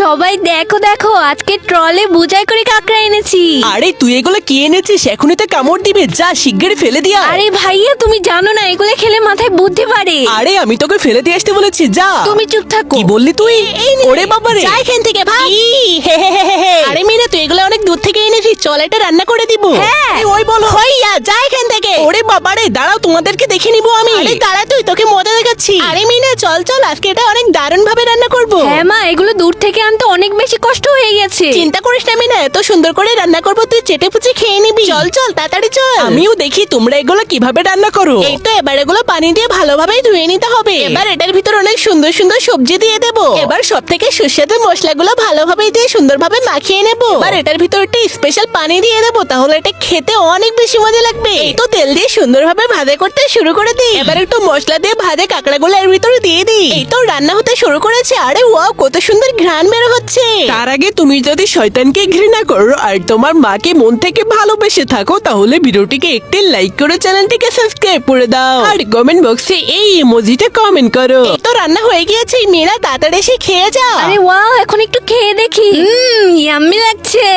সবাই দেখো দেখো, আজকে ট্রলে বোঝাই করে কাঁকড়া এনেছি। আরে তুই এগুলো কি এনেছিস? এখনই তো কামড় দিবে, যা শিগগিরই ফেলে দিয়া। আরে ভাইয়া, তুমি জানো না এগুলো খেলে মাথায় বুদ্ধি বাড়ে। আরে আমি তোকে ফেলে দিয়ে আসতে বলেছি, যা। তুমি চুপ থাকো। কি বললি তুই? ওরে বাবারে, যা এখান থেকে ভাগ। আরে মিনা, তুই এগুলো অনেক দূর থেকে এনেছিস, চল এটা রান্না করে দিব। হ্যাঁ। এই ওই বলো। হইয়া যা এখান থেকে। ওরে বাবারে, দাঁড়াও, তোমাদেরকে দেখে নিবো আমি। আরে দাঁড়া, তুই তোকে মজা দেখাচ্ছি। আরে মিনা, চল চল, আজকে এটা অনেক দারুণ ভাবে রান্না করব। হ্যাঁ মা, এগুলো দূর থেকে আনতে অনেক বেশি কষ্ট হয়ে গেছে। চিন্তা করিস না মিনা, এত সুন্দর করে রান্না করব, তুই চেটে পুচে খেয়ে নিবি। চল চল তাড়াতাড়ি চল। আমিও দেখি তোমরা এগুলো কিভাবে রান্না করো। এই তো, এবার এগুলো পানি দিয়ে ভালোভাবে ধুয়ে নিতে হবে। এবার এটার ভিতর অনেক সুন্দর সুন্দর সবজি দিয়ে দেব। এবার সব থেকে সুস্বাদু মশলাগুলো ভালোভাবে দিয়ে সুন্দরভাবে মাখিয়ে নেব। এবার এটার ভিতর একটা স্পেশাল পানি দিয়ে দেবো, তাহলে এটা খেতে অনেক বেশি মজা লাগবে। এই তো তেল দিয়ে সুন্দরভাবে ভাজা করতে শুরু করে দিই। এবার একটু মশলা দিয়ে ভাজা কাঁকড়াগুলো এর ভিতরে দিয়ে দিই। এই তো রান্না হতে শুরু করেছে। আরে ওয়াও, কত সুন্দর ঘ্রাণ বের হচ্ছে। তার আগে তুমি যদি শয়তানকে ঘৃণা করো আর তোমার মাকে মন থেকে ভালোবেসে থাকো, তাহলে ভিডিওটিকে একটি লাইক করে চ্যানেলটিকে সাবস্ক্রাইব করে দাও আর কমেন্ট বক্সে এই ইমোজিটা কমেন্ট করো। এই তো রান্না হয়ে গিয়েছে, মেয়েরা তাড়াতাড়ি এসে খেয়ে যাও। আরে ওয়াও, এখন একটু খেয়ে দেখি। ইয়াম্মি লাগছে।